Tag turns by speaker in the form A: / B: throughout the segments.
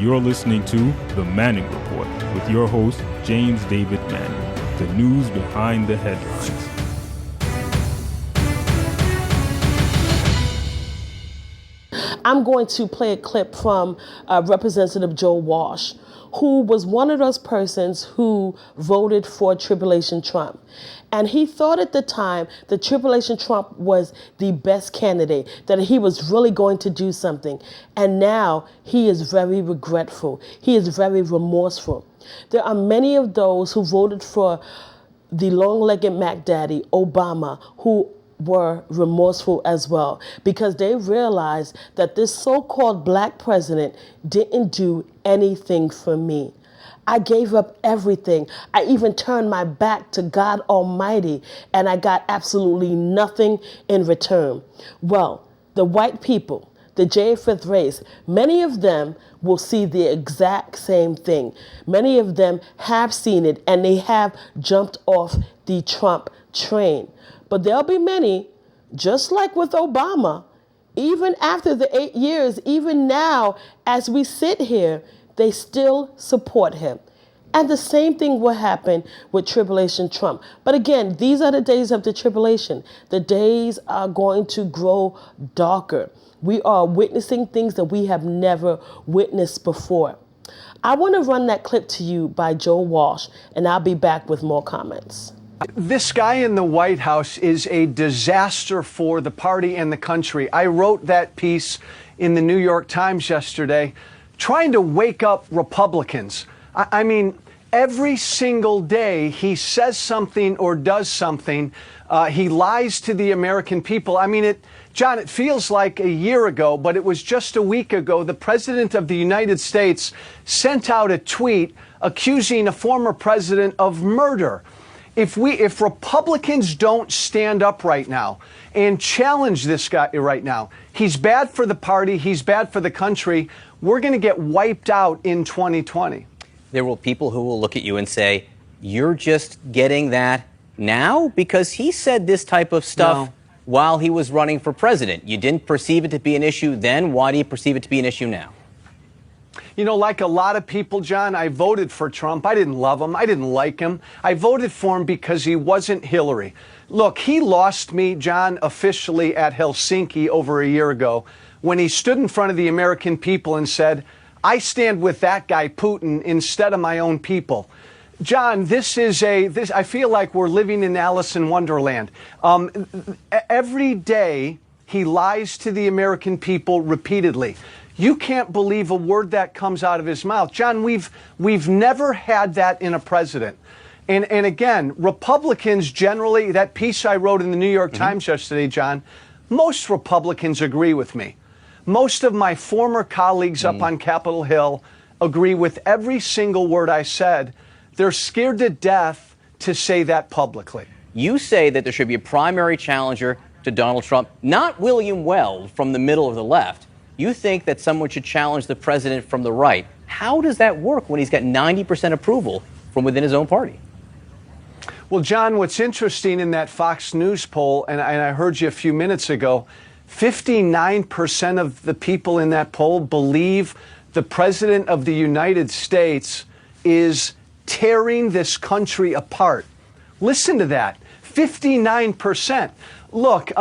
A: You're listening to The Manning Report with your host, James David Manning. The news behind the headlines.
B: I'm going to play a clip from Representative Joe Walsh, who was one of those persons who voted for Tribulation Trump. And he thought at the time that Tribulation Trump was the best candidate, that he was really going to do something. And now he is very regretful. He is very remorseful. There are many of those who voted for the long-legged Mac Daddy, Obama, who were remorseful as well, because they realized that this so-called black president didn't do anything for me. I gave up everything. I even turned my back to God Almighty, and I got absolutely nothing in return. Well, the white people, the J5th race, many of them will see the exact same thing. Many of them have seen it, and they have jumped off the Trump train. But there'll be many, just like with Obama, even after the 8 years, even now, as we sit here, they still support him. And the same thing will happen with Tribulation Trump. But again, these are the days of the tribulation. The days are going to grow darker. We are witnessing things that we have never witnessed before. I want to run that clip to you by Joe Walsh, and I'll be back with more comments.
C: This guy in the White House is a disaster for the party and the country. I wrote that piece in the New York Times yesterday, trying to wake up Republicans. I mean, every single day he says something or does something. He lies to the American people. I mean, John, it feels like a year ago, but it was just a week ago. The President of the United States sent out a tweet accusing a former president of murder. If Republicans don't stand up right now and challenge this guy right now, he's bad for the party, he's bad for the country, we're going to get wiped out in 2020.
D: There will people who will look at you and say, you're just getting that now? Because he said this type of stuff while he was running for president. You didn't perceive it to be an issue then. Why do you perceive it to be an issue now?
C: You know, like a lot of people, John, I voted for Trump. I didn't love him. I didn't like him. I voted for him because he wasn't Hillary. Look, he lost me, John, officially at Helsinki over a year ago when he stood in front of the American people and said, I stand with that guy, Putin, instead of my own people. John, I feel like we're living in Alice in Wonderland. Every day he lies to the American people repeatedly. You can't believe a word that comes out of his mouth. John, we've never had that in a president. And again, Republicans generally, that piece I wrote in the New York Times yesterday, John, most Republicans agree with me. Most of my former colleagues up on Capitol Hill agree with every single word I said. They're scared to death to say that publicly.
D: You say that there should be a primary challenger to Donald Trump, not William Weld from the middle of the left. You think that someone should challenge the president from the right. How does that work when he's got 90% approval from within his own party?
C: Well, John, what's interesting in that Fox News poll, and I heard you a few minutes ago, 59% of the people in that poll believe the president of the United States is tearing this country apart. Listen to that, 59%. Look,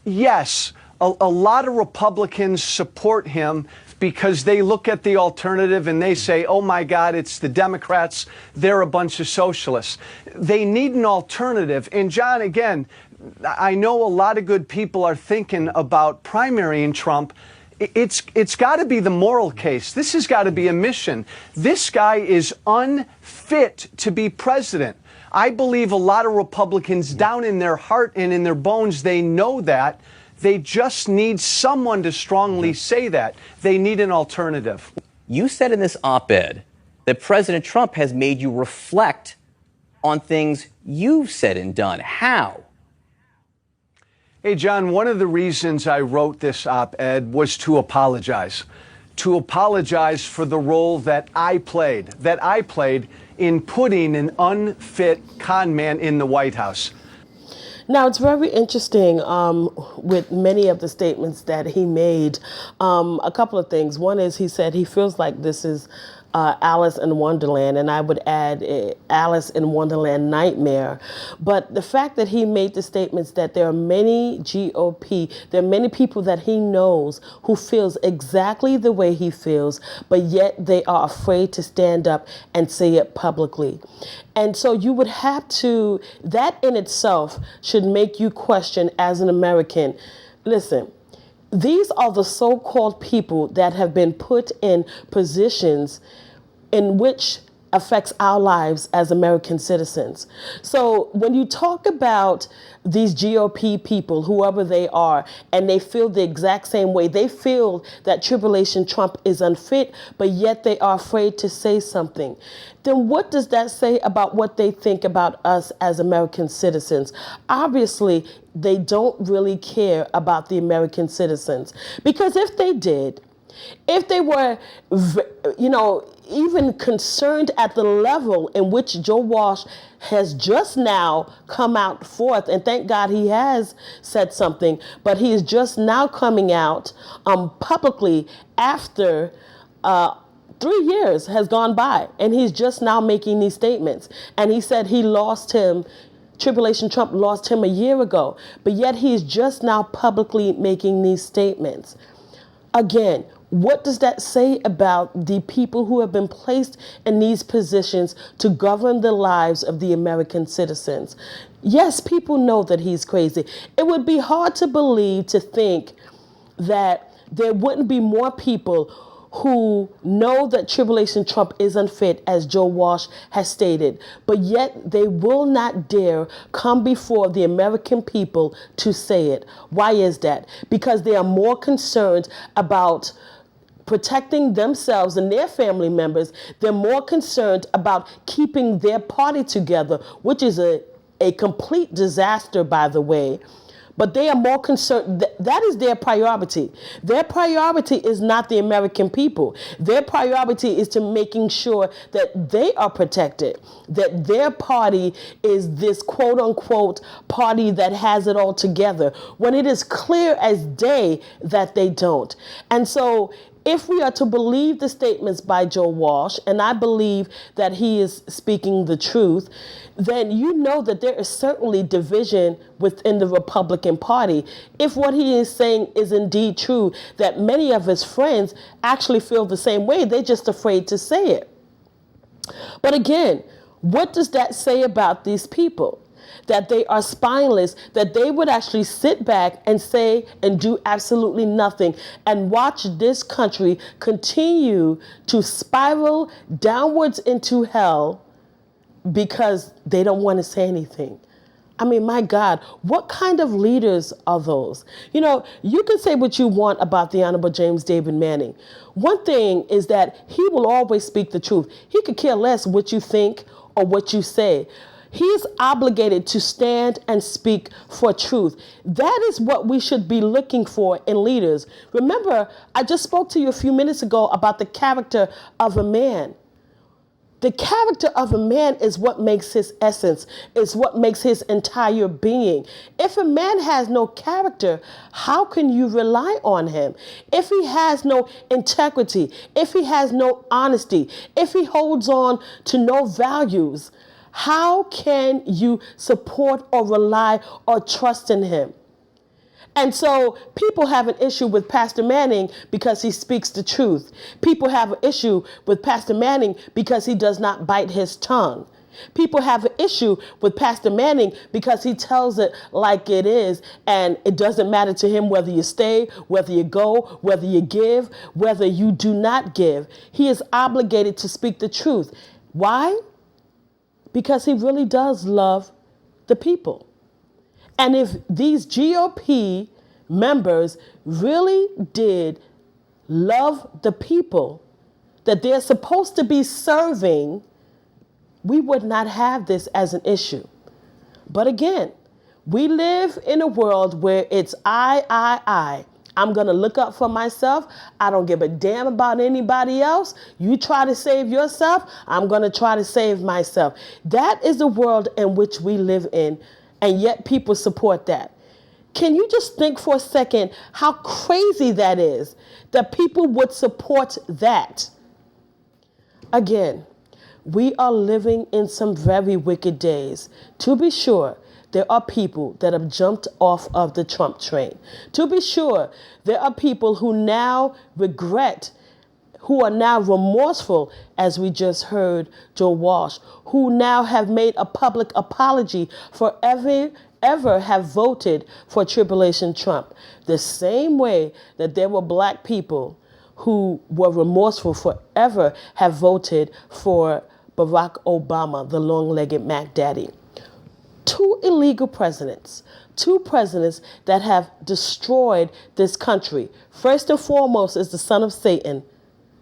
C: yes, a lot of Republicans support him because they look at the alternative and they say, oh my God, it's the Democrats. They're a bunch of socialists. They need an alternative. And John, again, I know a lot of good people are thinking about primarying Trump. It's got to be the moral case. This has got to be a mission. This guy is unfit to be president. I believe a lot of Republicans down in their heart and in their bones, they know that. They just need someone to strongly say that. They need an alternative.
D: You said in this op-ed that President Trump has made you reflect on things you've said and done. How?
C: Hey, John, one of the reasons I wrote this op-ed was to apologize for the role that I played in putting an unfit con man in the White House.
B: Now, it's very interesting with many of the statements that he made. A couple of things. One is he said he feels like this is Alice in Wonderland, and I would add Alice in Wonderland nightmare. But the fact that he made the statements that there are many GOP, there are many people that he knows who feels exactly the way he feels, but yet they are afraid to stand up and say it publicly. And so you would have to, that in itself should make you question as an American, listen, these are the so-called people that have been put in positions in which affects our lives as American citizens. So when you talk about these GOP people, whoever they are, and they feel the exact same way, they feel that Tribulation Trump is unfit, but yet they are afraid to say something, then what does that say about what they think about us as American citizens? Obviously, they don't really care about the American citizens, because if they did, if they were, even concerned at the level in which Joe Walsh has just now come out forth, and thank God he has said something, but he is just now coming out publicly after 3 years has gone by, and he's just now making these statements. And he said Tribulation Trump lost him a year ago, but yet he's just now publicly making these statements. Again, what does that say about the people who have been placed in these positions to govern the lives of the American citizens? Yes, people know that he's crazy. It would be hard to believe, to think that there wouldn't be more people who know that Tribulation Trump is unfit, as Joe Walsh has stated, but yet they will not dare come before the American people to say it. Why is that? Because they are more concerned about protecting themselves and their family members. They're more concerned about keeping their party together, which is a complete disaster, by the way. But they are more concerned, that is their priority. Their priority is not the American people. Their priority is to making sure that they are protected, that their party is this quote unquote party that has it all together, when it is clear as day that they don't. And so if we are to believe the statements by Joe Walsh, and I believe that he is speaking the truth, then you know that there is certainly division within the Republican Party. If what he is saying is indeed true, that many of his friends actually feel the same way, they're just afraid to say it. But again, what does that say about these people? That they are spineless, that they would actually sit back and say and do absolutely nothing and watch this country continue to spiral downwards into hell because they don't want to say anything. I mean, my God, what kind of leaders are those? You know, you can say what you want about the Honorable James David Manning. One thing is that he will always speak the truth. He could care less what you think or what you say. He's obligated to stand and speak for truth. That is what we should be looking for in leaders. Remember, I just spoke to you a few minutes ago about the character of a man. The character of a man is what makes his essence, is what makes his entire being. If a man has no character, how can you rely on him? If he has no integrity, if he has no honesty, if he holds on to no values, how can you support or rely or trust in him? And so people have an issue with Pastor Manning because he speaks the truth. People have an issue with Pastor Manning because he does not bite his tongue. People have an issue with Pastor Manning because he tells it like it is, and it doesn't matter to him whether you stay, whether you go, whether you give, whether you do not give. He is obligated to speak the truth. Why? Because he really does love the people. And if these GOP members really did love the people that they're supposed to be serving, we would not have this as an issue. But again, we live in a world where it's I. I'm going to look up for myself. I don't give a damn about anybody else. You try to save yourself, I'm going to try to save myself. That is the world in which we live in and yet people support that. Can you just think for a second how crazy that is, that people would support that? Again, we are living in some very wicked days. To be sure, there are people that have jumped off of the Trump train. To be sure, there are people who now regret, who are now remorseful, as we just heard Joe Walsh, who now have made a public apology for ever have voted for Tribulation Trump. The same way that there were black people who were remorseful forever have voted for Barack Obama, the long-legged Mac Daddy. Two illegal presidents, two presidents that have destroyed this country. First and foremost is the son of Satan,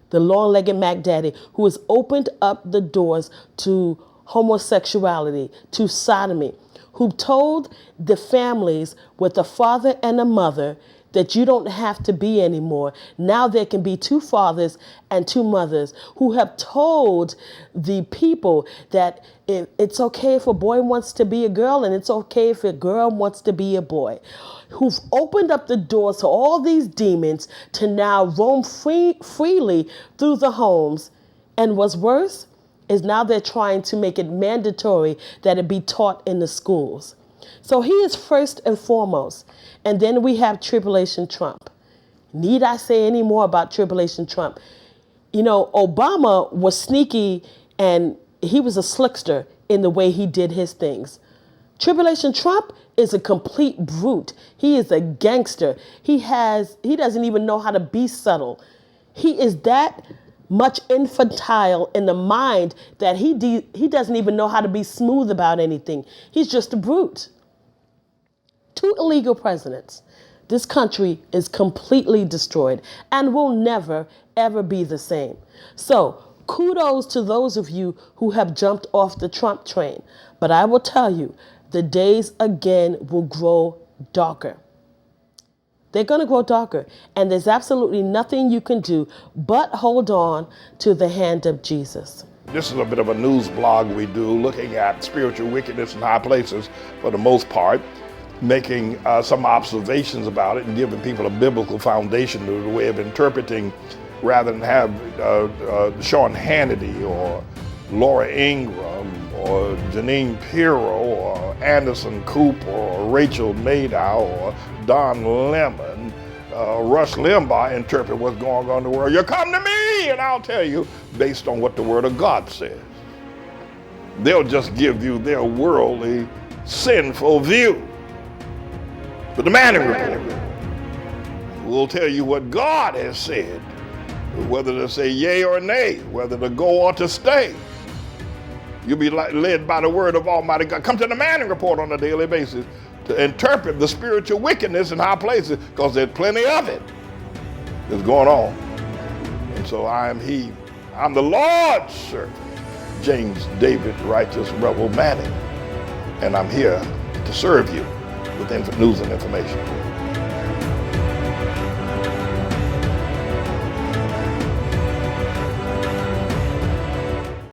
B: the long-legged Mac Daddy, who has opened up the doors to homosexuality, to sodomy, who told the families with a father and a mother that you don't have to be anymore. Now there can be two fathers and two mothers, who have told the people that it's okay if a boy wants to be a girl and it's okay if a girl wants to be a boy, who've opened up the doors to all these demons to now roam freely through the homes. And what's worse is now they're trying to make it mandatory that it be taught in the schools. So he is first and foremost. And then we have Tribulation Trump. Need I say any more about Tribulation Trump? You know, Obama was sneaky and he was a slickster in the way he did his things. Tribulation Trump is a complete brute. He is a gangster. He doesn't even know how to be subtle. He is that much infantile in the mind that he doesn't even know how to be smooth about anything. He's just a brute. Two illegal presidents. This country is completely destroyed and will never, ever be the same. So kudos to those of you who have jumped off the Trump train. But I will tell you, the days again will grow darker. They're going to grow darker. And there's absolutely nothing you can do but hold on to the hand of Jesus.
E: This is a bit of a news blog we do, looking at spiritual wickedness in high places for the most part, making some observations about it and giving people a biblical foundation to the way of interpreting, rather than have Sean Hannity or Laura Ingraham or Janine Pirro or Anderson Cooper or Rachel Maddow or Don Lemon, Rush Limbaugh interpret what's going on in the world. You come to me and I'll tell you based on what the Word of God says. They'll just give you their worldly, sinful view. But the Manning Report will tell you what God has said, whether to say yea or nay, whether to go or to stay. You'll be led by the word of Almighty God. Come to the Manning Report on a daily basis to interpret the spiritual wickedness in high places, because there's plenty of it that's going on. And so I am he. I'm the Lord's servant, James David Righteous Rebel Manning, and I'm here to serve you with news and information.